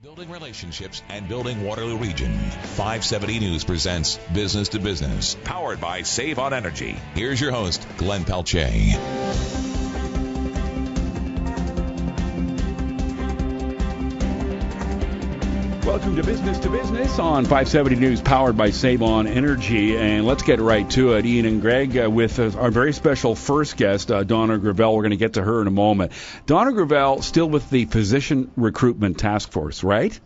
Building relationships and building Waterloo Region. 570 News presents Business to Business, powered by Save on Energy. Here's your host, Glenn Pelletier. Welcome to Business on 570 News, powered by Save on Energy. And let's get right to it. Ian and Greg with our very special first guest, Donna Gravel. We're going to get to her in a moment. Donna Gravel, still with the Physician Recruitment Task Force, right?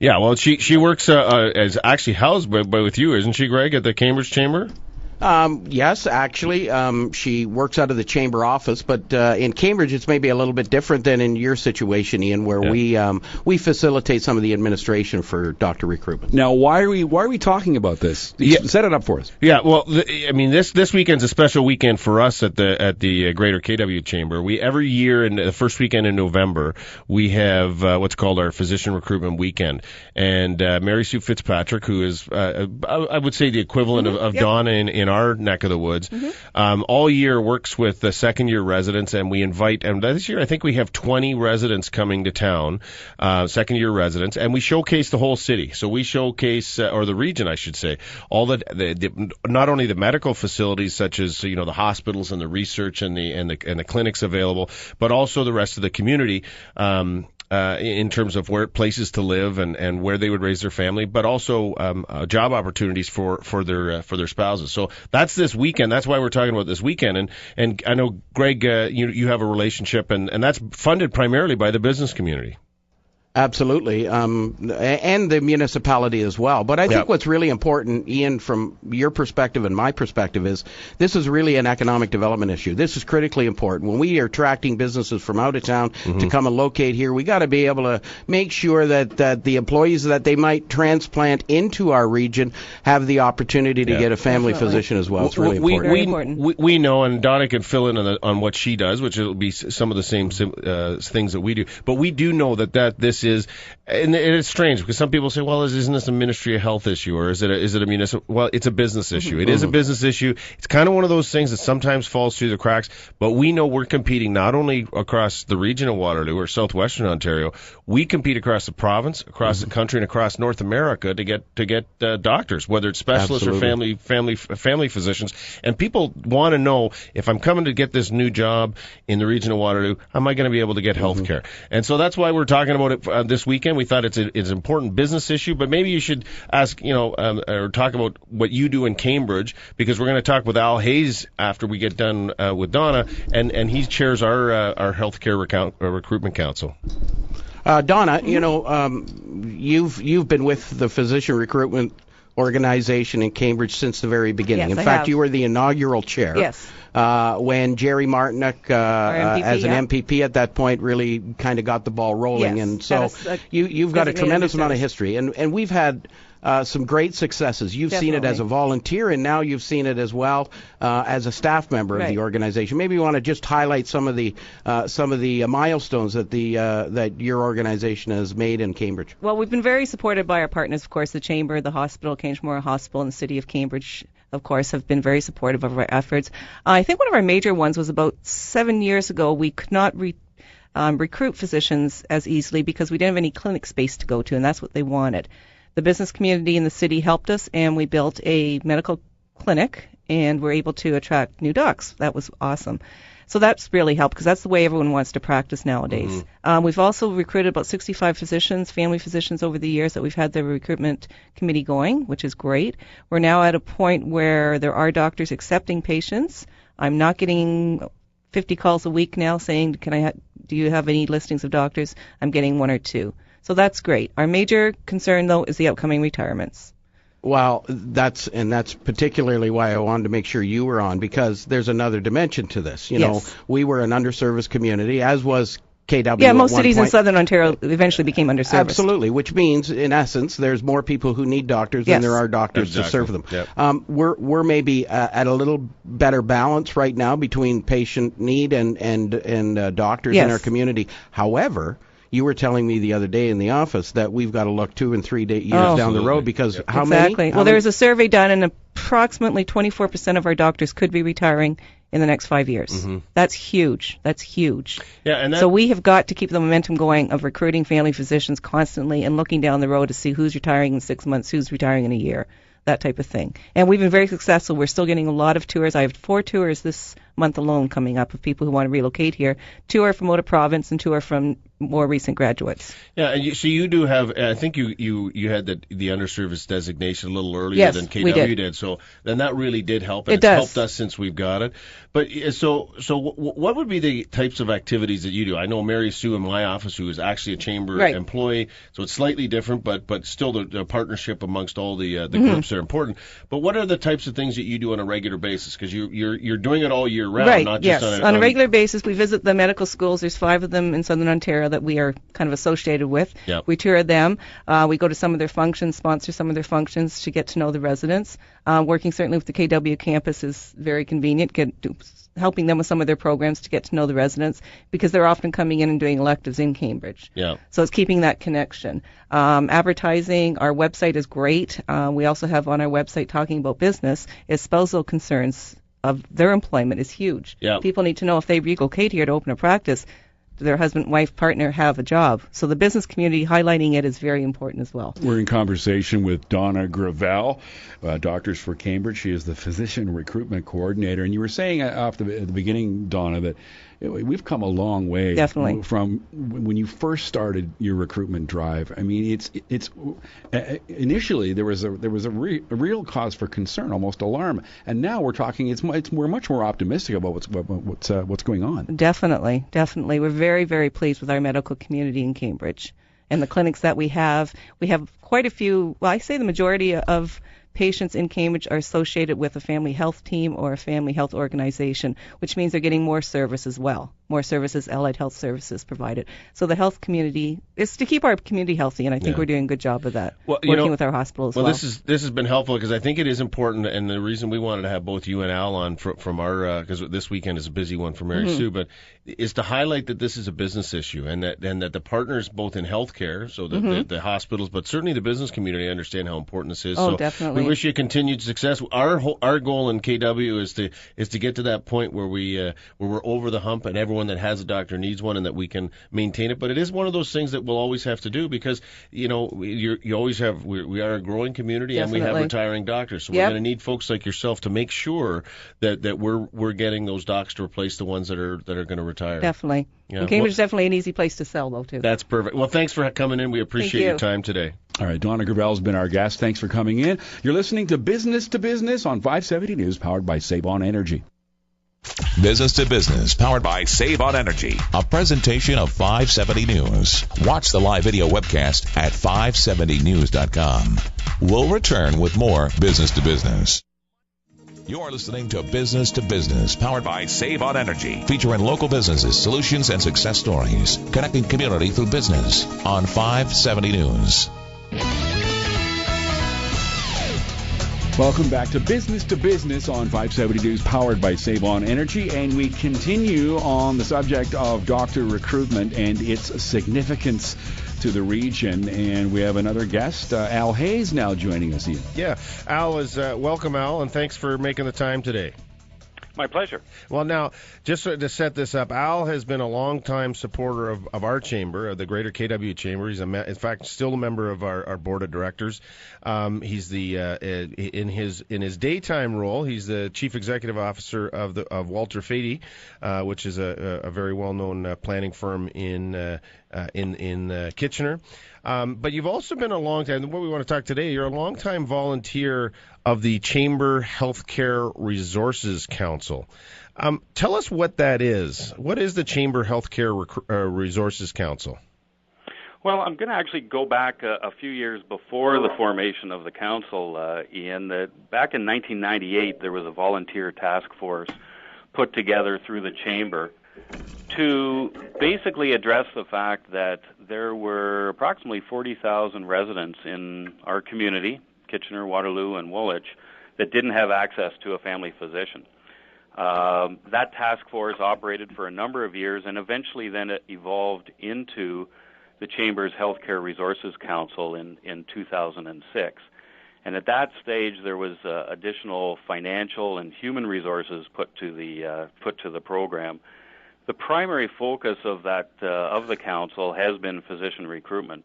Yeah, well, she works as actually housed with you, isn't she, Greg, at the Cambridge Chamber? Yes, actually, she works out of the chamber office, but in Cambridge it's maybe a little bit different than in your situation, Ian, where we facilitate some of the administration for doctor recruitment. Now, why are we talking about this? Set it up for us. Yeah, well, this weekend's a special weekend for us at the Greater KW Chamber. We every year in the first weekend in November we have what's called our Physician Recruitment Weekend, and Mary Sue Fitzpatrick, who is I would say the equivalent of Donna in our neck of the woods, all year works with the second-year residents, and we invite, and this year I think we have 20 residents coming to town, second-year residents, and we showcase the whole city. So we showcase, or the region, I should say, all the not only the medical facilities such as the hospitals and the research and the clinics available, but also the rest of the community. In terms of where places to live and where they would raise their family, but also job opportunities for their spouses. So that's this weekend. That's why we're talking about this weekend. And I know, Greg, you have a relationship, and that's funded primarily by the business community. Absolutely, and the municipality as well. But I think what's really important, Ian, from your perspective and my perspective, is this is really an economic development issue. This is critically important. When we are attracting businesses from out of town to come and locate here, we got to be able to make sure that the employees that they might transplant into our region have the opportunity to get a family physician as well. It's really important. We know, and Donna can fill in on what she does, which will be some of the same things that we do. But we do know that this is, and it's strange because some people say, well, isn't this a Ministry of Health issue, or is it a municipal? Well, it's a business issue. It is a business issue. It's kind of one of those things that sometimes falls through the cracks, but we know we're competing not only across the region of Waterloo or southwestern Ontario, we compete across the province, across the country, and across North America to get doctors, whether it's specialists or family physicians. And people want to know, if I'm coming to get this new job in the region of Waterloo, am I going to be able to get health care? And so that's why we're talking about it this weekend. We thought it's an important business issue, but maybe you should ask, or talk about what you do in Cambridge, because we're going to talk with Al Hayes after we get done with Donna, and he chairs our healthcare recruitment council. Donna, you've been with the Physician Recruitment Organization in Cambridge since the very beginning. Yes, in fact, you were the inaugural chair. Yes. When Jerry Martinick, as an MPP at that point, really kind of got the ball rolling. Yes, and so you've got a tremendous amount of history. And we've had some great successes. You've seen it as a volunteer, and now you've seen it as well as a staff member of the organization. Maybe you want to just highlight some of the milestones that your organization has made in Cambridge. Well, we've been very supported by our partners, of course, the Chamber, the hospital, Cambridge Memorial Hospital, and the City of Cambridge, of course, have been very supportive of our efforts. I think one of our major ones was about 7 years ago. We could not recruit physicians as easily because we didn't have any clinic space to go to, and that's what they wanted. The business community in the city helped us, and we built a medical clinic, and we're able to attract new docs. That was awesome. So that's really helped, because that's the way everyone wants to practice nowadays. We've also recruited about 65 physicians, family physicians, over the years that we've had the recruitment committee going, which is great. We're now at a point where there are doctors accepting patients. I'm not getting 50 calls a week now saying, do you have any listings of doctors? I'm getting 1 or 2. So that's great. Our major concern, though, is the upcoming retirements. Well, that's particularly why I wanted to make sure you were on, because there's another dimension to this. We were an underserviced community, as was KW. Yeah, most cities in southern Ontario eventually became underserviced. Absolutely, which means, in essence, there's more people who need doctors than there are doctors to serve them. Yep. We're maybe at a little better balance right now between patient need and doctors in our community. However, you were telling me the other day in the office that we've got to look 2 and 3 years down the road, because how many? Well, there was a survey done, and approximately 24% of our doctors could be retiring in the next 5 years. Mm-hmm. That's huge. That's huge. Yeah, and So we have got to keep the momentum going of recruiting family physicians constantly and looking down the road to see who's retiring in 6 months, who's retiring in a year, that type of thing. And we've been very successful. We're still getting a lot of tours. I have 4 tours this month alone coming up of people who want to relocate here. 2 are from out of province and 2 are from more recent graduates. Yeah, and so you do have. I think you had the underserviced designation a little earlier Yes, than we KW did. So then that really did help, and It it's does. helped us since we've got it. But so what would be the types of activities that you do? I know Mary Sue in my office, who is actually a chamber Right. employee, so it's slightly different, but still the partnership amongst all the Mm-hmm. groups are important. But what are the types of things that you do on a regular basis? Because you're doing it all year round, Right, not yes. just On a regular basis, we visit the medical schools. There's 5 of them in Southern Ontario that we are kind of associated with. Yep. We tour them. We go to some of their functions, sponsor some of their functions to get to know the residents. Working certainly with the KW campus is very convenient, helping them with some of their programs to get to know the residents because they're often coming in and doing electives in Cambridge. Yeah. So it's keeping that connection. Advertising, our website is great. We also have on our website talking about business, is spousal concerns of their employment is huge. Yeah. People need to know if they relocate here to open a practice, do their husband, wife, partner have a job? So the business community highlighting it is very important as well. We're in conversation with Donna Gravel, Doctors for Cambridge. She is the physician recruitment coordinator. And you were saying at the beginning, Donna, that we've come a long way. Definitely. From when you first started your recruitment drive. I mean, it's initially there was a real cause for concern, almost alarm, and now we're talking. We're much more optimistic about what's going on. Definitely. We're very, very pleased with our medical community in Cambridge and the clinics that we have. We have quite a few. Well, I say the majority of patients in Cambridge are associated with a family health team or a family health organization, which means they're getting more service as well. More services, allied health services provided. So the health community is to keep our community healthy, and I think we're doing a good job of that, working with our hospital as well. Well, this has been helpful because I think it is important, and the reason we wanted to have both you and Al on from our because this weekend is a busy one for Mary Sue, but is to highlight that this is a business issue and that the partners both in healthcare, so the hospitals, but certainly the business community understand how important this is. Oh, so definitely. We wish you continued success. Our goal in KW is to get to that point where we're over the hump and everyone that has a doctor needs one and that we can maintain it. But it is one of those things that we'll always have to do because you always have we are a growing community. Definitely. And we have retiring doctors, so we're going to need folks like yourself to make sure that we're getting those docs to replace the ones that are going to retire. Definitely. Yeah. And Cambridge is definitely an easy place to sell, though, too. That's perfect. Well, thanks for coming in. We appreciate your time today. All right, Donna Gravel's been our guest. Thanks for coming in. You're listening to Business on 570 News, powered by Save On Energy. Business to Business, powered by Save On Energy, a presentation of 570 News. Watch the live video webcast at 570news.com. We'll return with more Business to Business. You're listening to Business, powered by Save On Energy, featuring local businesses, solutions, and success stories, connecting community through business on 570 News. Welcome back to Business on 570 News, powered by Save On Energy, and we continue on the subject of doctor recruitment and its significance to the region. And we have another guest, Al Hayes, now joining us here. Yeah, Al is welcome, Al, and thanks for making the time today. My pleasure. Well, now, just to set this up, Al has been a longtime supporter of our chamber, of the Greater KW Chamber. He's, in fact, still a member of our board of directors. He's in his daytime role, he's the chief executive officer of Walter Fady, which is a very well-known planning firm in Kitchener. But you've also been a long time, what we want to talk today, you're a long-time volunteer of the Chamber Healthcare Resources Council. Tell us what that is. What is the Chamber Healthcare Resources Council? Well, I'm going to actually go back a few years before the formation of the council, Ian. Back in 1998, there was a volunteer task force put together through the Chamber to basically address the fact that there were approximately 40,000 residents in our community, Kitchener, Waterloo, and Woolwich, that didn't have access to a family physician. That task force operated for a number of years, and eventually then it evolved into the Chamber's Healthcare Resources Council in 2006. And at that stage, there was additional financial and human resources put to the program. The primary focus of the council has been physician recruitment,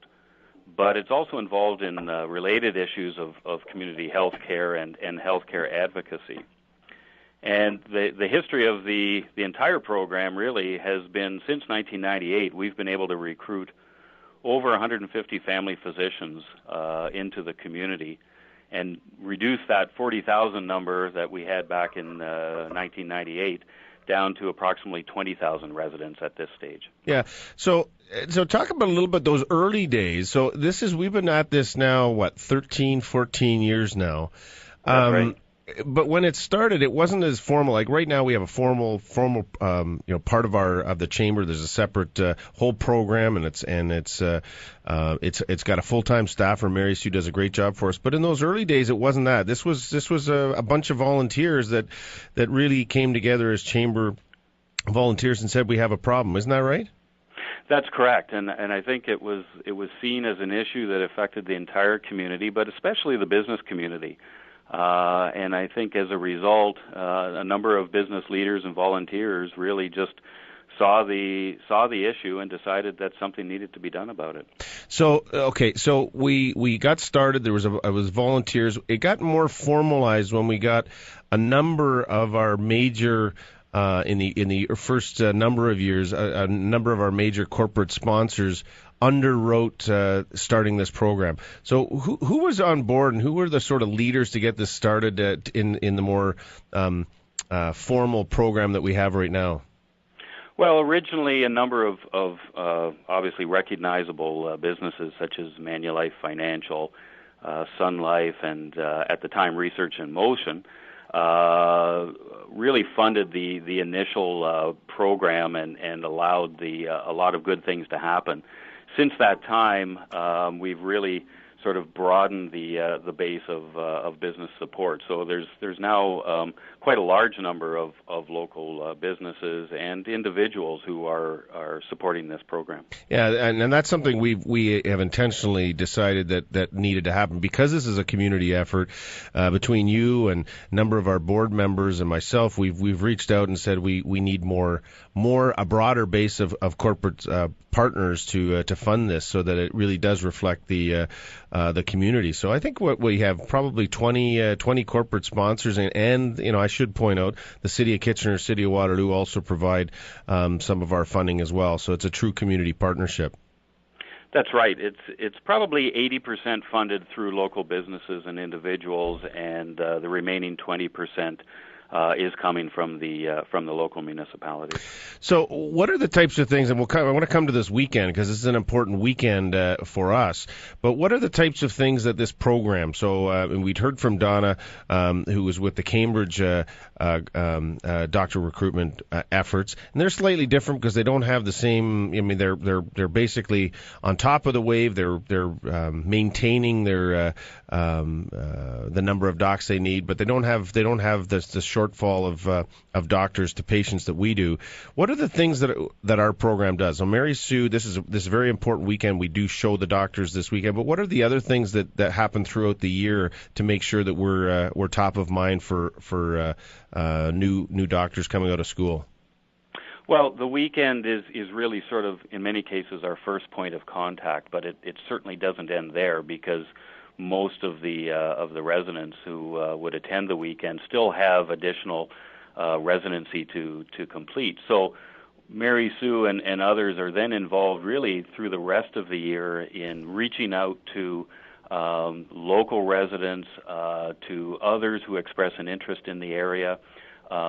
but it's also involved in related issues of community health care and health care advocacy. And the history of the entire program really has been, since 1998, we've been able to recruit over 150 family physicians into the community and reduce that 40,000 number that we had back in 1998 down to approximately 20,000 residents at this stage. Yeah. So talk about a little bit those early days. So we've been at this now, 13, 14 years now. That's right. But when it started, it wasn't as formal. Like right now, we have a formal, part of the chamber. There's a separate whole program, and it's got a full-time staffer. Mary Sue does a great job for us. But in those early days, it wasn't that. This was a bunch of volunteers that really came together as chamber volunteers and said, we have a problem. Isn't that right? That's correct, and I think it was seen as an issue that affected the entire community, but especially the business community. And I think as a result, a number of business leaders and volunteers really just saw the issue and decided that something needed to be done about it. So we got started. It was volunteers. It got more formalized when we got a number of our major in the first number of years, a number of our major corporate sponsors underwrote starting this program. So who was on board, and who were the sort of leaders to get this started in the more formal program that we have right now? Well, originally a number of obviously recognizable businesses such as Manulife Financial, Sun Life, and at the time Research in Motion really funded the initial program and allowed a lot of good things to happen. Since that time, we've really sort of broadened the base of business support. So there's now quite a large number of local businesses and individuals who are supporting this program. Yeah, and that's something we have intentionally decided that needed to happen, because this is a community effort. Between you and a number of our board members and myself, we've reached out and said we need a broader base of corporate partners to fund this, so that it really does reflect the community. So I think what we have probably 20 corporate sponsors, and I should point out the City of Kitchener, City of Waterloo also provide some of our funding as well. So it's a true community partnership. That's right. It's probably 80% funded through local businesses and individuals, and the remaining 20% is coming from the local municipalities. So, what are the types of things? And I want to come to this weekend, because this is an important weekend for us. But what are the types of things that this program? So, and we'd heard from Donna, who was with the Cambridge doctor recruitment efforts, and they're slightly different because they don't have the same. I mean, they're basically on top of the wave. They're maintaining their the number of docs they need, but they don't have the shortfall of doctors to patients that we do. What are the things that our program does? So Mary Sue, this is a very important weekend. We do show the doctors this weekend, but what are the other things that happen throughout the year to make sure that we're top of mind for new doctors coming out of school? Well, the weekend is really sort of, in many cases, our first point of contact, but it certainly doesn't end there, because most of the residents who would attend the weekend still have additional residency to complete. So Mary Sue and others are then involved really through the rest of the year in reaching out to local residents, to others who express an interest in the area,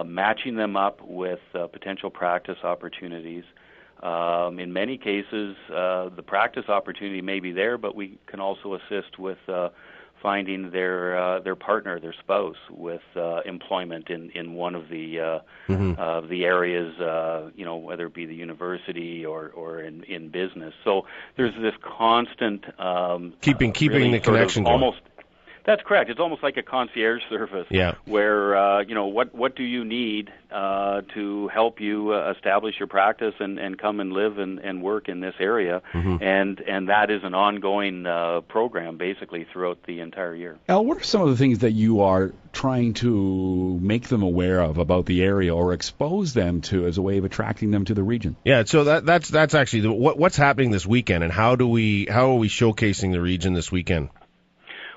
matching them up with potential practice opportunities. In many cases, the practice opportunity may be there, but we can also assist with finding their partner, their spouse, with employment in one of the areas, whether it be the university or in business. So there's this constant keeping the connection going. That's correct. It's almost like a concierge service, where what do you need to help you establish your practice and come and live and work in this area, and that is an ongoing program basically throughout the entire year. Al, what are some of the things that you are trying to make them aware of about the area or expose them to as a way of attracting them to the region? Yeah, so that's actually what's happening this weekend, and how are we showcasing the region this weekend?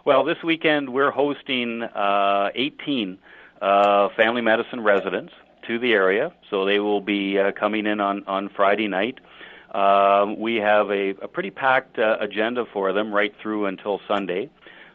Well, this weekend we're hosting 18 family medicine residents to the area, so they will be coming in on Friday night. We have a pretty packed agenda for them right through until Sunday.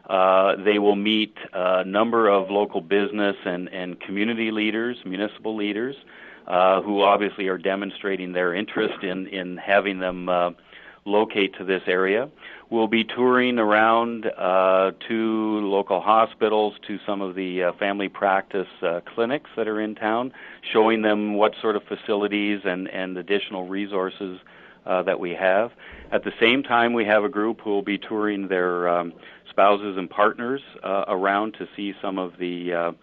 They will meet a number of local business and community leaders, municipal leaders, who obviously are demonstrating their interest in having them locate to this area. We'll be touring around to local hospitals, to some of the family practice clinics that are in town, showing them what sort of facilities and additional resources that we have. At the same time, we have a group who will be touring their spouses and partners around to see some of the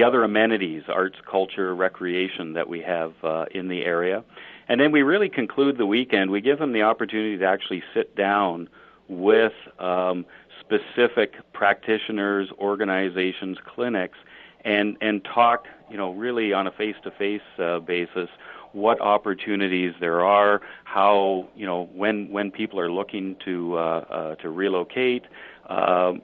other amenities, arts, culture, recreation that we have in the area. And then we really conclude the weekend. We give them the opportunity to actually sit down with specific practitioners, organizations, clinics, and talk, really on a face-to-face basis, what opportunities there are, how, when people are looking to relocate,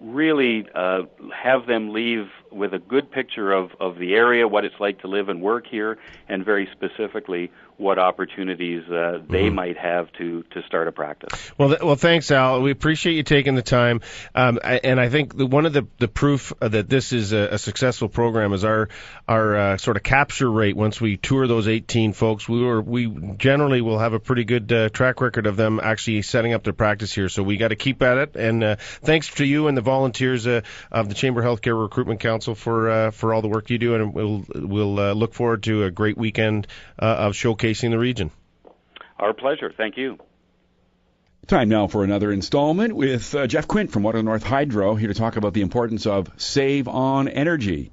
really have them leave with a good picture of the area, what it's like to live and work here, and very specifically what opportunities they might have to start a practice. Well, thanks, Al. We appreciate you taking the time. And I think one of the proof that this is a successful program is our sort of capture rate. Once we tour those 18 folks, we generally will have a pretty good track record of them actually setting up their practice here. So we got to keep at it. And thanks to you and the volunteers of the Chamber Healthcare Recruitment Council for all the work you do. And we'll look forward to a great weekend of showcasing the region. Our pleasure. Thank you. Time now for another installment with Jeff Quint from Water North Hydro, here to talk about the importance of Save on Energy.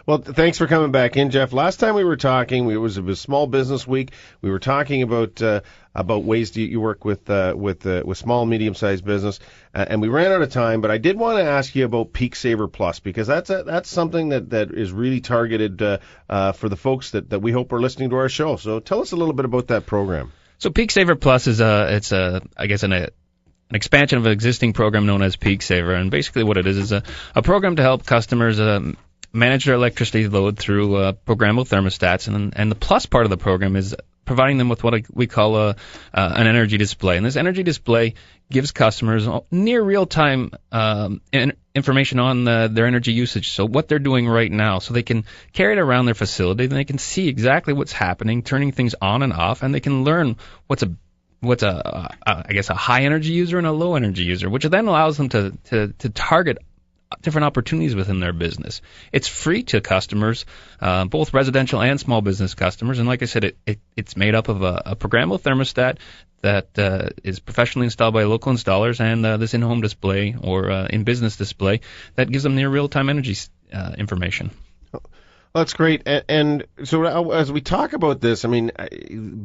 Well, thanks for coming back in, Jeff. Last time we were talking, it was a small business week. We were talking about ways you work with small and medium-sized business, and we ran out of time. But I did want to ask you about Peak Saver Plus, because that's something that is really targeted for the folks that we hope are listening to our show. So tell us a little bit about that program. So Peak Saver Plus is an expansion of an existing program known as Peak Saver, and basically what it is a program to help customers manage their electricity load through programmable thermostats, and the plus part of the program is providing them with what we call an energy display. And this energy display gives customers near real-time information on their energy usage, so what they're doing right now, so they can carry it around their facility, and they can see exactly what's happening, turning things on and off, and they can learn what's a high energy user and a low energy user, which then allows them to target different opportunities within their business. It's free to customers, both residential and small business customers. And like I said, it's made up of a programmable thermostat that is professionally installed by local installers, and this in-home display or in-business display that gives them near real-time energy information. That's great. And so as we talk about this, I mean,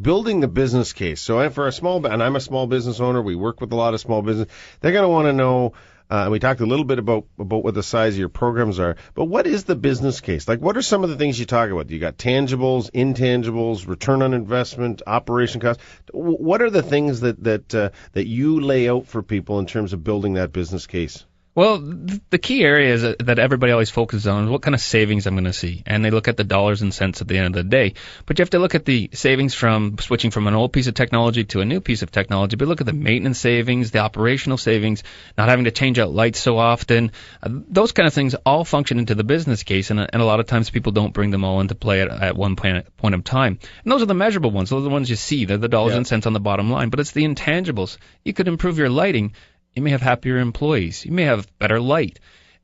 building the business case. So I'm a small business owner. We work with a lot of small business. They're going to want to know. And we talked a little bit about what the size of your programs are, but what is the business case? Like, what are some of the things you talk about? You got tangibles, intangibles, return on investment, operation costs. What are the things that you lay out for people in terms of building that business case? Well, the key area is that everybody always focuses on is what kind of savings I'm going to see, and they look at the dollars and cents at the end of the day. But you have to look at the savings from switching from an old piece of technology to a new piece of technology, but look at the maintenance savings, the operational savings, not having to change out lights so often. Those kind of things all function into the business case, and a lot of times people don't bring them all into play at one point of time. And those are the measurable ones. Those are the ones you see. They're the dollars and cents on the bottom line. But it's the intangibles. You could improve your lighting. You may have happier employees. You may have better light.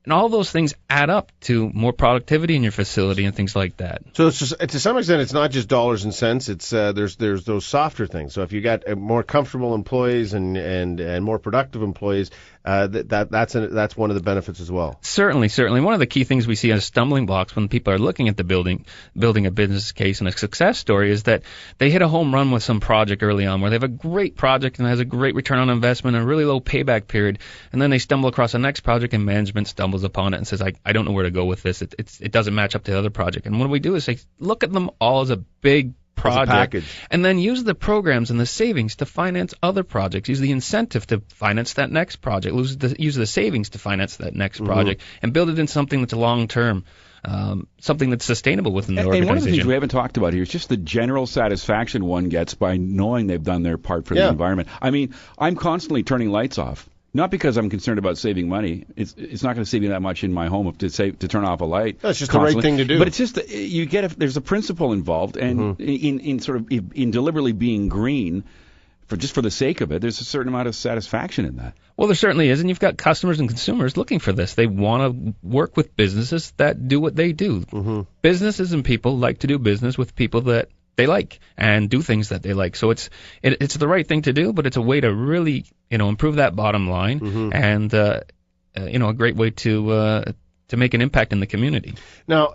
And all those things add up to more productivity in your facility and things like that. So it's just, to some extent, it's not just dollars and cents. It's there's those softer things. So if you got more comfortable employees and more productive employees, that's one of the benefits as well. Certainly. One of the key things we see as stumbling blocks when people are looking at the building a business case and a success story is that they hit a home run with some project early on where they have a great project and has a great return on investment and a really low payback period, and then they stumble across the next project and management stumbles upon it and says, I don't know where to go with this. It doesn't match up to the other project. And what we do is say, look at them all as a big project, and then use the programs and the savings to finance other projects. Use the incentive to finance that next project. Use the savings to finance that next project, and build it in something that's long term. Something that's sustainable within the organization. And one of the things we haven't talked about here is just the general satisfaction one gets by knowing they've done their part for the environment. I mean, I'm constantly turning lights off. Not because I'm concerned about saving money. It's not going to save you that much in my home to turn off a light. That's just constantly. The right thing to do. But it's just there's a principle involved, and in deliberately being green, for the sake of it, there's a certain amount of satisfaction in that. Well, there certainly is, and you've got customers and consumers looking for this. They want to work with businesses that do what they do. Businesses and people like to do business with people that they like and do things that they like. So it's the right thing to do, but it's a way to really improve that bottom line and a great way to make an impact in the community. Now,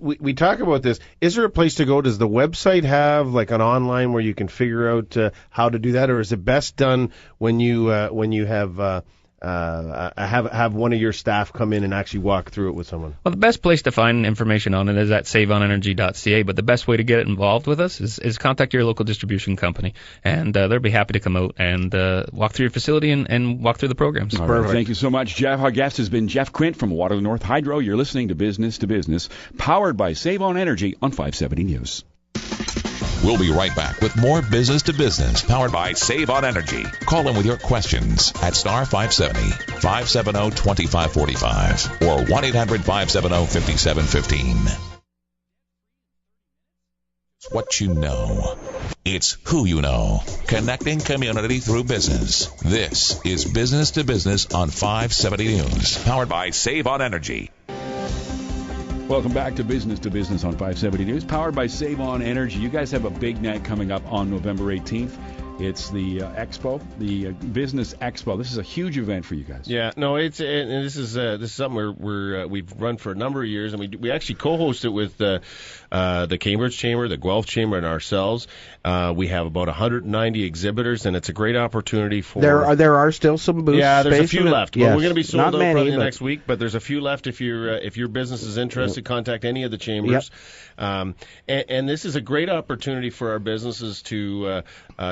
we talk about this. Is there a place to go? Does the website have like an online where you can figure out how to do that, or is it best done when you have one of your staff come in and actually walk through it with someone? Well, the best place to find information on it is at saveonenergy.ca, but the best way to get involved with us is contact your local distribution company, and they'll be happy to come out and walk through your facility and walk through the programs. All right. Thank you so much, Jeff. Our guest has been Jeff Quint from Waterloo North Hydro. You're listening to Business, powered by Save On Energy on 570 News. We'll be right back with more Business to Business, powered by Save On Energy. Call in with your questions at star 570, 570-2545 or 1-800-570-5715. It's what you know. It's who you know. Connecting community through business. This is Business to Business on 570 News, powered by Save On Energy. Welcome back to Business on 570 News, powered by Save On Energy. You guys have a big night coming up on November 18th. It's the Expo, the Business Expo. This is a huge event for you guys. Yeah, no, this is something we've run for a number of years, and we actually co-host it with the Cambridge Chamber, the Guelph Chamber, and ourselves. We have about 190 exhibitors, and it's a great opportunity for. There are still some booths. Yeah, there's a few left. Yes. Well, we're going to be sold out probably next week, but there's a few left. If your business is interested, contact any of the chambers. Yep. And this is a great opportunity for our businesses to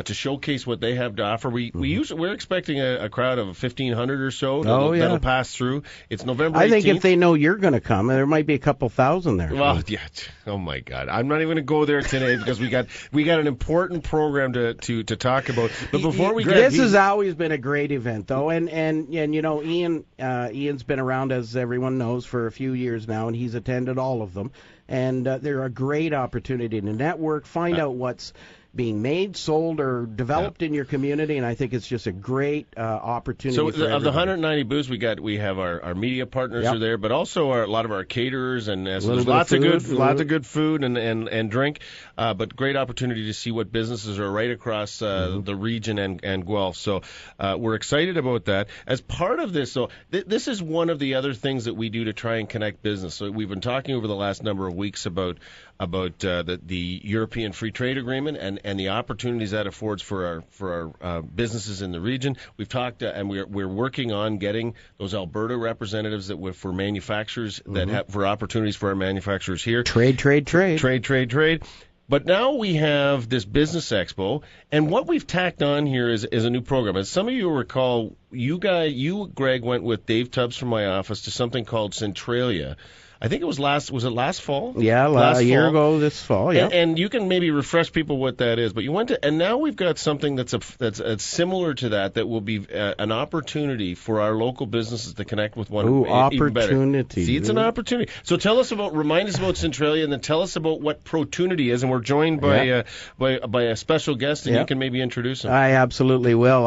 showcase what they have to offer. We're expecting a crowd of 1,500 or so that'll pass through. It's November 18th. I think if they know you're going to come, there might be a couple thousand there. Well, yeah. Oh my God, I'm not even going to go there today because we got an important program to talk about. But before we this has always been a great event, though, and Ian's been around, as everyone knows, for a few years now, and he's attended all of them. And they're a great opportunity to network, find out what's being made, sold, or developed in your community, and I think it's just a great opportunity. So, for of the 190 booths we have our media partners are there, but also a lot of our caterers, and so there's lots of good food and drink, but great opportunity to see what businesses are right across the region and Guelph. So we're excited about that. As part of this, this is one of the other things that we do to try and connect business. So we've been talking over the last number of weeks about the European Free Trade Agreement and the opportunities that affords for our businesses in the region. We've talked and we're working on getting those Alberta representatives for manufacturers that have for opportunities for our manufacturers here. Trade. But now we have this Business Expo, and what we've tacked on here is a new program. As some of you recall, you, Greg, went with Dave Tubbs from my office to something called Centralia. I think it was last fall? Yeah, a year ago this fall, yeah. And you can maybe refresh people what that is. But you went to, and now we've got something that's similar to that will be an opportunity for our local businesses to connect with one another. Even better. See, it's an opportunity. So remind us about Centralia, and then tell us about what Protunity is. And we're joined by a special guest, and you can maybe introduce him. I absolutely will.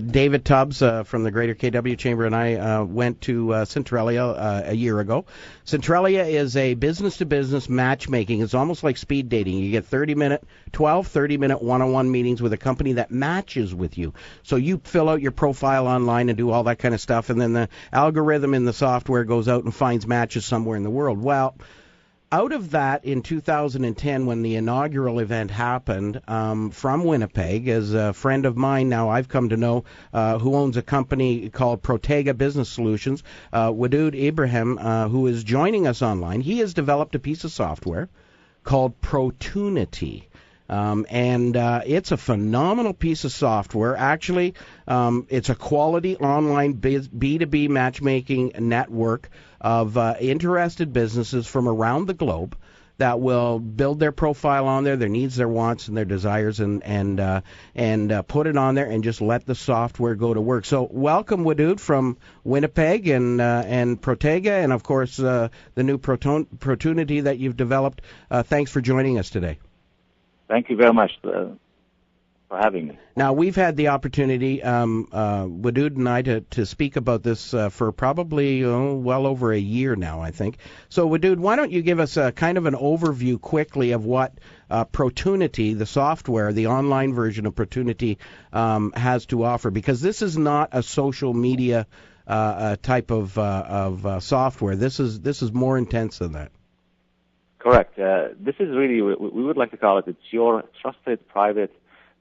David Tubbs, from the Greater KW Chamber and I went to Centralia a year ago. Centralia is a business-to-business matchmaking. It's almost like speed dating. You get 12 30-minute one-on-one meetings with a company that matches with you. So you fill out your profile online and do all that kind of stuff, and then the algorithm in the software goes out and finds matches somewhere in the world. Well, out of that, in 2010, when the inaugural event happened, from Winnipeg, as a friend of mine now I've come to know, who owns a company called Protega Business Solutions, Wadood Ibrahim, who is joining us online, he has developed a piece of software called Protunity. It's a phenomenal piece of software. Actually, it's a quality online B2B matchmaking network of interested businesses from around the globe that will build their profile on there, their needs, their wants, and their desires, and put it on there and just let the software go to work. So welcome, Wadood, from Winnipeg and Protega, and of course the new Protunity that you've developed. Thanks for joining us today. Thank you very much for having me. Now, we've had the opportunity, Wadood and I, to speak about this for probably well over a year now, I think. So, Wadood, why don't you give us a kind of an overview quickly of what Protunity, the software, the online version of Protunity, has to offer? Because this is not a social media type of software. This is more intense than that. Correct. This is really, we would like to call it, it's your trusted private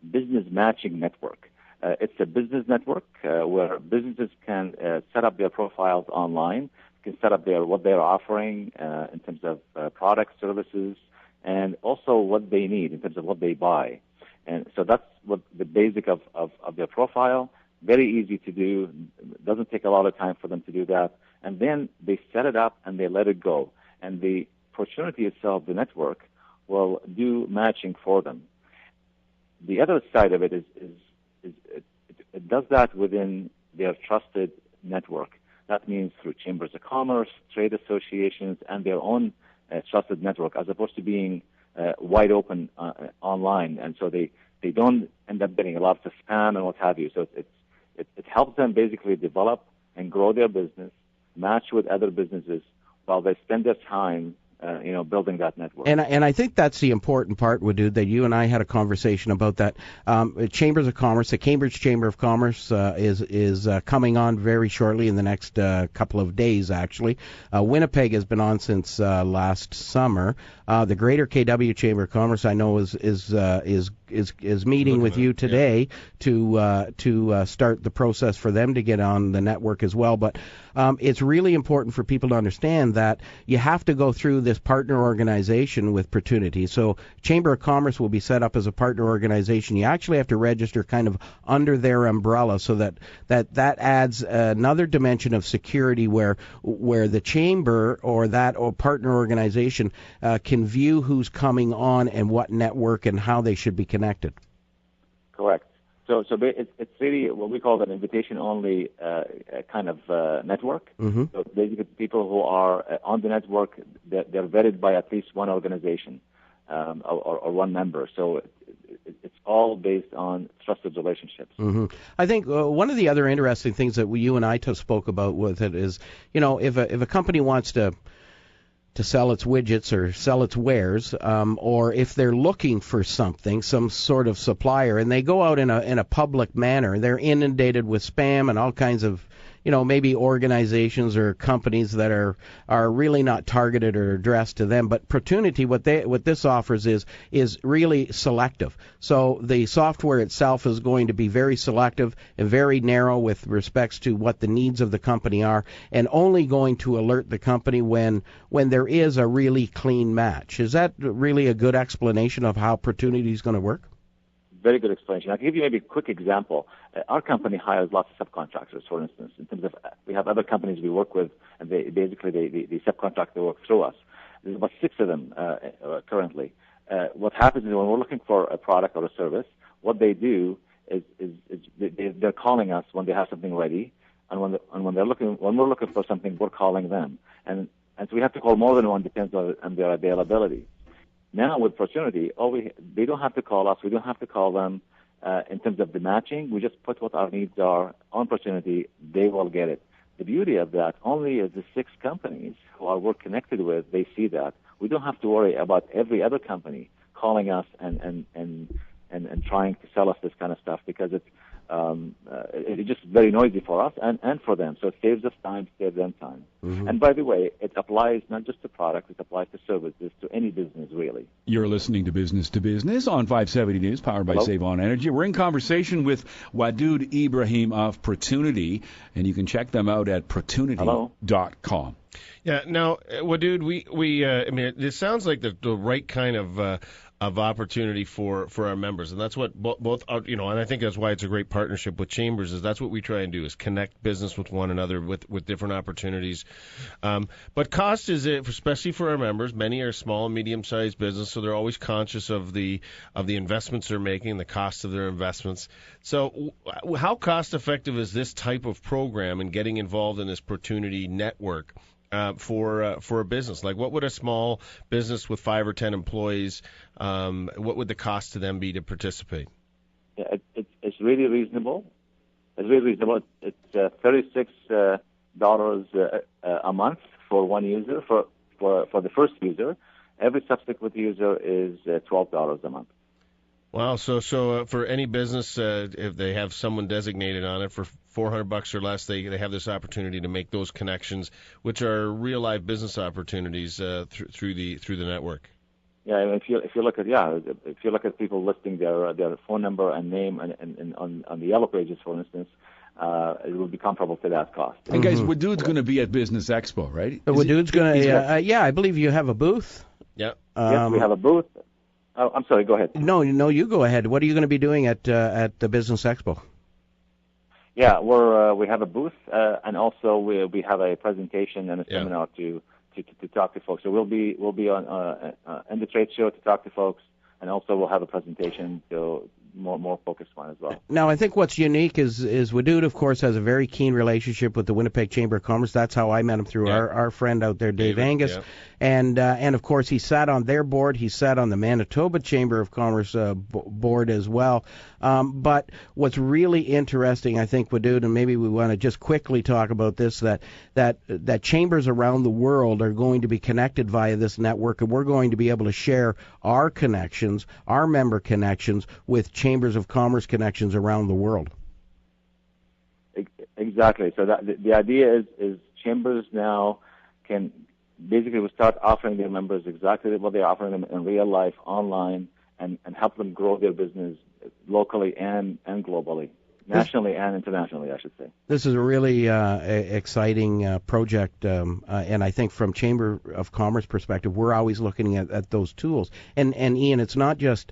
business matching network. It's a business network where businesses can set up their profiles online, can set up what they're offering in terms of products, services, and also what they need in terms of what they buy. And so that's what the basic of their profile. Very easy to do. Doesn't take a lot of time for them to do that. And then they set it up and they let it go. And the Protunity itself, the network, will do matching for them. The other side of it is it does that within their trusted network. That means through chambers of commerce, trade associations, and their own trusted network, as opposed to being wide open online. And so they don't end up getting a lot of spam and what have you. So it helps them basically develop and grow their business, match with other businesses while they spend their time building that network. And I think that's the important part, Wadood, that you and I had a conversation about that. Chambers of Commerce, the Cambridge Chamber of Commerce is coming on very shortly in the next couple of days, actually. Winnipeg has been on since last summer. The Greater KW Chamber of Commerce, I know, is meeting with you today to start the process for them to get on the network as well. But it's really important for people to understand that you have to go through this partner organization with Protunity. So Chamber of Commerce will be set up as a partner organization. You actually have to register kind of under their umbrella, so that adds another dimension of security where the chamber or partner organization can view who's coming on and what network and how they should be connected. Correct. So it's really what we call an invitation-only kind of network. Mm-hmm. So basically, people who are on the network, they're vetted by at least one organization or one member. So it's all based on trusted relationships. Mm-hmm. I think one of the other interesting things that you and I spoke about with it is, if a company wants to sell its widgets or sell its wares, or if they're looking for something, some sort of supplier, and they go out in a public manner, they're inundated with spam and all kinds of, maybe organizations or companies that are really not targeted or addressed to them. But Protunity, what this offers is really selective. So the software itself is going to be very selective and very narrow with respects to what the needs of the company are, and only going to alert the company when there is a really clean match. Is that really a good explanation of how Protunity is going to work? Very good explanation. I can give you maybe a quick example. Our company hires lots of subcontractors, for instance. In terms of, we have other companies we work with, and they subcontract their work through us. There's about 6 of them currently. What happens is when we're looking for a product or a service, what they do is they're calling us when they have something ready, and when we're looking for something, we're calling them, and so we have to call more than one, depends on their availability. Now with Protunity, they don't have to call us. We don't have to call them. in terms of the matching. We just put what our needs are on opportunity. They will get it. The beauty of that, only the 6 companies who we're connected with, they see that. We don't have to worry about every other company calling us and trying to sell us this kind of stuff, because it's just very noisy for us and for them. So it saves us time, saves them time. Mm-hmm. And by the way, it applies not just to products, it applies to services, to any business, really. You're listening to Business on 570 News, powered by Save On Energy. We're in conversation with Wadud Ibrahim of Protunity, and you can check them out at protunity.com. Yeah. Now, Wadud, I mean, it sounds like the right kind of opportunity for our members, and that's what both are, and I think that's why it's a great partnership with Chambers. Is that's what we try and do, is connect business with one another with different opportunities. But cost is it, especially for our members. Many are small and medium-sized business, so they're always conscious of the investments they're making, the cost of their investments. So, how cost-effective is this type of program and getting involved in this Protunity network? For a business? Like, what would a small business with 5 or 10 employees, what would the cost to them be to participate? Yeah, it's really reasonable. It's really reasonable. It's $36 a month for one user. For the first user, every subsequent user is $12 a month. Wow. So for any business, if they have someone designated on it for $400 or less, they have this opportunity to make those connections, which are real live business opportunities through the network. Yeah, if you look at people listing their phone number and name and on the Yellow Pages, for instance, it will be comparable to that cost. And guys, Wadud's going to be at Business Expo, right? Wadud's going to. Yeah, I believe you have a booth. Yeah. Yes, we have a booth. Oh, I'm sorry. Go ahead. No, you go ahead. What are you going to be doing at the Business Expo? Yeah, we have a booth, and also we have a presentation and a seminar to talk to folks. So we'll be on in the trade show to talk to folks, and also we'll have a presentation to more focused one as well. Now, I think what's unique is Wadud, of course, has a very keen relationship with the Winnipeg Chamber of Commerce. That's how I met him, through our friend out there, Dave Angus. Yeah. And of course, he sat on their board. He sat on the Manitoba Chamber of Commerce board as well. But what's really interesting, I think, Wadud, and maybe we want to just quickly talk about this, that chambers around the world are going to be connected via this network, and we're going to be able to share our connections, our member connections, with chambers of commerce connections around the world. Exactly. So the idea is chambers now can basically we start offering their members exactly what they're offering them in real life, online, and help them grow their business locally and globally. Nationally and internationally, I should say. This is a really exciting project, and I think from Chamber of Commerce perspective, we're always looking at those tools. And Ian, it's not just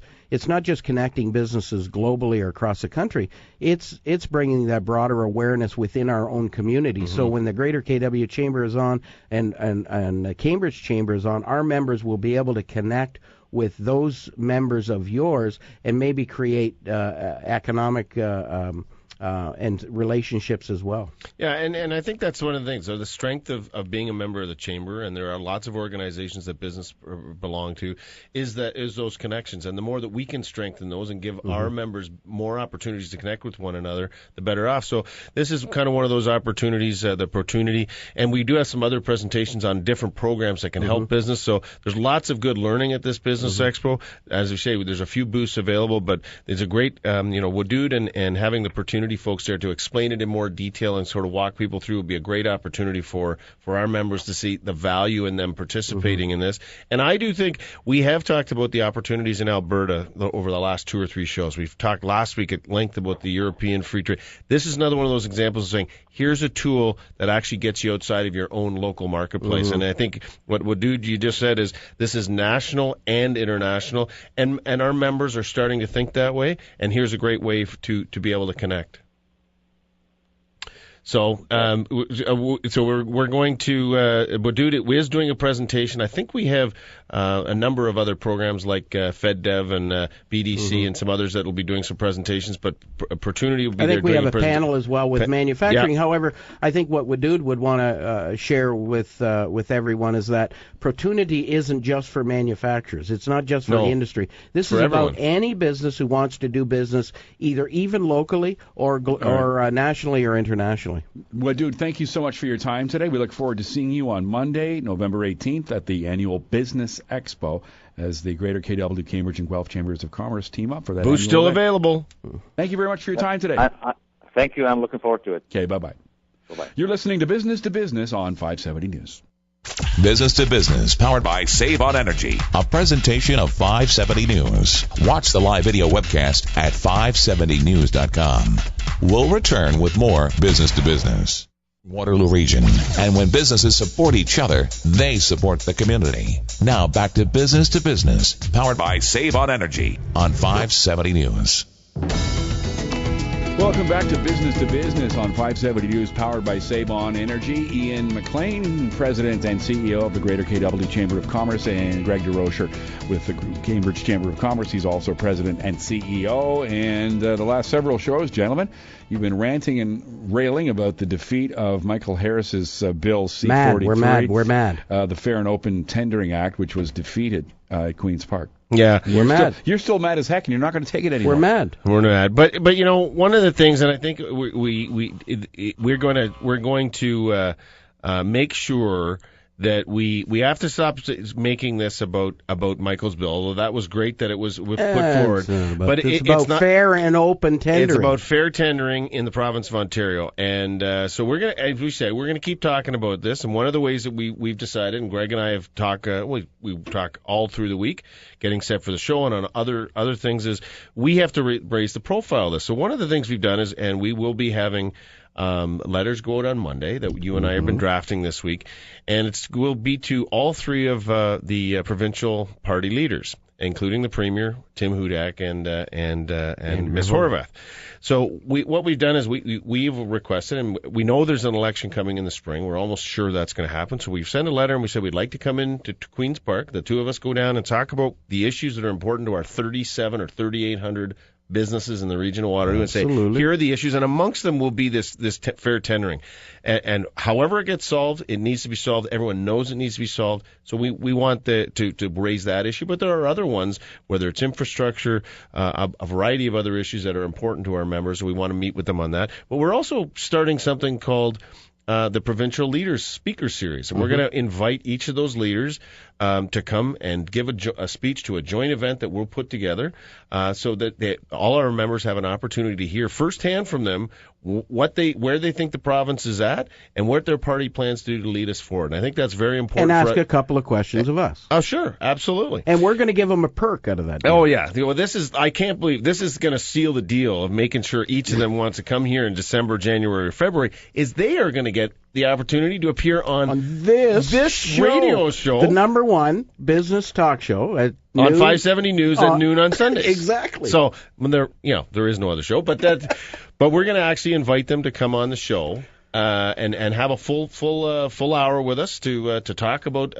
connecting businesses globally or across the country. It's bringing that broader awareness within our own community. Mm-hmm. So when the Greater KW Chamber is on and the Cambridge Chamber is on, our members will be able to connect with those members of yours and maybe create economic and relationships as well. Yeah, and I think that's one of the things. So the strength of being a member of the Chamber, and there are lots of organizations that business belong to, is those connections. And the more that we can strengthen those and give our members more opportunities to connect with one another, the better off. So this is kind of one of those opportunities, the Protunity. And we do have some other presentations on different programs that can help business. So there's lots of good learning at this Business Expo. As we say, there's a few booths available, but it's a great, Wadud and having the Protunity folks there to explain it in more detail and sort of walk people through would be a great opportunity for our members to see the value in them participating in this. And I do think we have talked about the opportunities in Alberta over the last 2 or 3 shows. We've talked last week at length about the European free trade. This is another one of those examples of saying, here's a tool that actually gets you outside of your own local marketplace. And I think what Wadud you just said is this is national and international, and our members are starting to think that way, and here's a great way to be able to connect. So we're going to Wadud is doing a presentation. I think we have a number of other programs like FedDev and BDC and some others that will be doing some presentations. But Opportunity will be there. I think we have a panel as well with manufacturing. Yeah. However, I think what Wadud would want to share with everyone is that Opportunity isn't just for manufacturers. It's not just for the industry. This is about any business who wants to do business either even locally or nationally or internationally. Well, dude, thank you so much for your time today. We look forward to seeing you on Monday, November 18th at the annual Business Expo as the Greater KW, Cambridge, and Guelph Chambers of Commerce team up for that. Booth's still available. Thank you very much for your time today. Thank you. I'm looking forward to it. Okay, bye-bye. Bye-bye. You're listening to Business on 570 News. Business to Business, powered by Save on Energy, a presentation of 570 News. Watch the live video webcast at 570news.com. We'll return with more Business to Business. Waterloo Region. And when businesses support each other, they support the community. Now back to Business, powered by Save on Energy on 570 News. Welcome back to Business on 570 News, powered by Save on Energy. Ian McLean, President and CEO of the Greater KW Chamber of Commerce, and Greg DeRocher with the Cambridge Chamber of Commerce. He's also President and CEO. And the last several shows, gentlemen, you've been ranting and railing about the defeat of Michael Harris's Bill C-43. We're mad. The Fair and Open Tendering Act, which was defeated at Queen's Park. Yeah, we're mad. You're still mad as heck, and you're not going to take it anymore. We're mad. We're mad. But one of the things, and I think we're going to make sure that we have to stop making this about Michael's bill. Although that was great that it was put forward, but it's about fair and open tendering. It's about fair tendering in the province of Ontario, and so we're gonna, as we say, we're gonna keep talking about this. And one of the ways that we've decided, and Greg and I have talked, we talk all through the week, getting set for the show and on other things, is we have to raise the profile of this. So one of the things we've done is, and we will be having letters go out on Monday that you and I have been drafting this week, and it will be to all three of the provincial party leaders, including the Premier, Tim Hudak, and Ms. Horvath. So what we've done is we've requested, and we know there's an election coming in the spring. We're almost sure that's going to happen. So we've sent a letter, and we said we'd like to come in to Queen's Park. The two of us go down and talk about the issues that are important to our 37 or 3,800 businesses in the region of Waterloo, and say, here are the issues, and amongst them will be this fair tendering. And however it gets solved, it needs to be solved. Everyone knows it needs to be solved. So we want to raise that issue. But there are other ones, whether it's infrastructure, a variety of other issues that are important to our members. We want to meet with them on that. But we're also starting something called the Provincial Leaders Speaker Series. And we're going to invite each of those leaders to come and give a speech to a joint event that we'll put together so that all our members have an opportunity to hear firsthand from them where they think the province is at and what their party plans to do to lead us forward. And I think that's very important. And ask a couple of questions of us. Oh, sure. Absolutely. And we're going to give them a perk out of that deal. Oh, yeah. Well, I can't believe this is going to seal the deal of making sure each of them wants to come here in December, January, or February, is they are going to get the opportunity to appear on this radio show. The number one business talk show at on 570 News at noon on Sundays. Exactly. So when there is no other show, but we're going to actually invite them to come on the show and have a full hour with us to talk about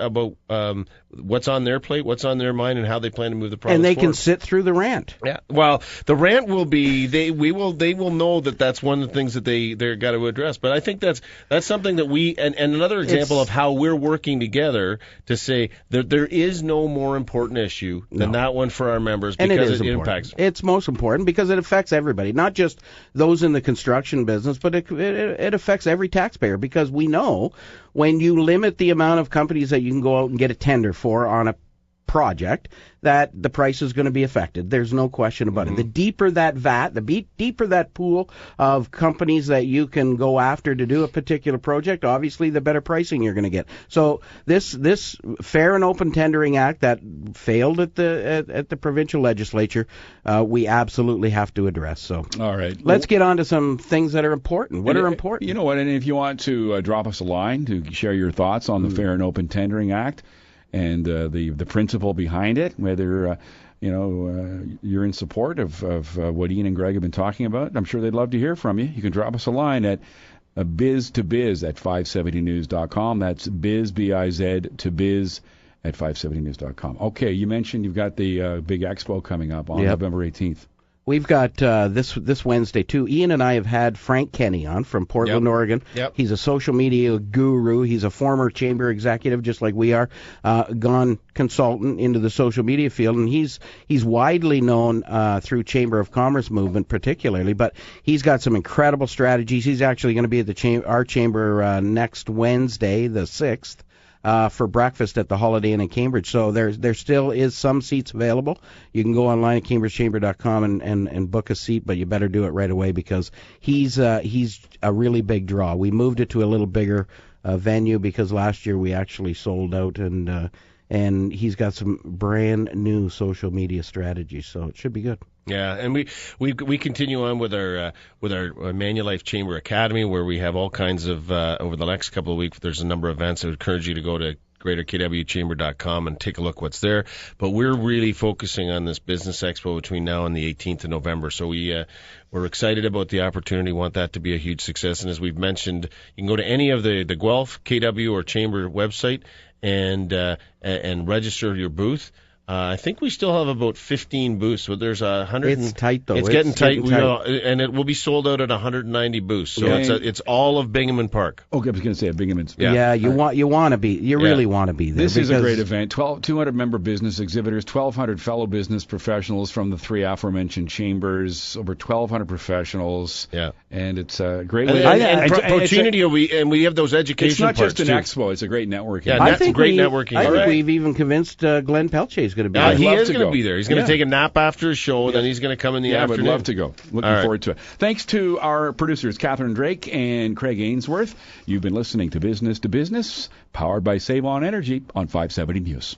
what's on their plate, what's on their mind, and how they plan to move the province forward. And they can sit through the rant. Yeah. Well, the rant will be they will know that's one of the things that they're got to address. But I think that's something that we and another example of how we're working together to say that there is no more important issue than that one for our members, because it impacts. It's most important because it affects everybody, not just those in the construction business, but it affects every taxpayer, because we know when you limit the amount of companies that you can go out and get a tender for on a project, that the price is going to be affected. There's no question about it. The deeper that vat, deeper that pool of companies that you can go after to do a particular project, obviously the better pricing you're going to get. So this Fair and Open Tendering Act that failed at the provincial legislature, we absolutely have to address. So all right, let's get on to some things that are important. What are important? You know what? And if you want to drop us a line to share your thoughts on the Fair and Open Tendering Act and the principle behind it, whether you're in support of what Ian and Greg have been talking about, I'm sure they'd love to hear from you. You can drop us a line at biz to biz at 570news.com. That's biz, B-I-Z, to biz at 570news.com. Okay, you mentioned you've got the big expo coming up on November 18th. We've got this Wednesday, too. Ian and I have had Frank Kenny on from Portland, Oregon. Yep. He's a social media guru. He's a former chamber executive, just like we are, gone consultant into the social media field, and he's widely known through Chamber of Commerce movement particularly, but he's got some incredible strategies. He's actually going to be at our chamber next Wednesday, the 6th. For breakfast at the Holiday Inn in Cambridge. So there still is some seats available. You can go online at cambridgechamber.com and book a seat, but you better do it right away because he's a really big draw. We moved it to a little bigger venue because last year we actually sold out, and he's got some brand new social media strategies, so it should be good. Yeah, and we continue on with our Manulife Chamber Academy, where we have all kinds of over the next couple of weeks. There's a number of events. I would encourage you to go to greaterkwchamber.com and take a look what's there. But we're really focusing on this business expo between now and the 18th of November. So we're excited about the opportunity. Want that to be a huge success. And as we've mentioned, you can go to any of the Guelph, KW, or Chamber website and register your booth. I think we still have about 15 booths, so there's 100. It's tight though. It's getting tight. And it will be sold out at 190 booths. So it's all of Binghamton Park. Okay, I was going to say Binghamton's. Yeah, you want to be. You really want to be there. This is a great event. 200 member business exhibitors, 1,200 fellow business professionals from the three aforementioned chambers, over 1,200 professionals. Yeah, and it's a great way. And we have those education. It's not just an too. expo; it's a great networking. Yeah, I think great networking. I think we've even convinced Glenn Pelletier is going to be there. He is going to be there. He's going to take a nap after his show, and then he's going to come in the afternoon. I would love to go. Looking forward to it. Thanks to our producers, Catherine Drake and Craig Ainsworth. You've been listening to Business, powered by Save On Energy on 570 News.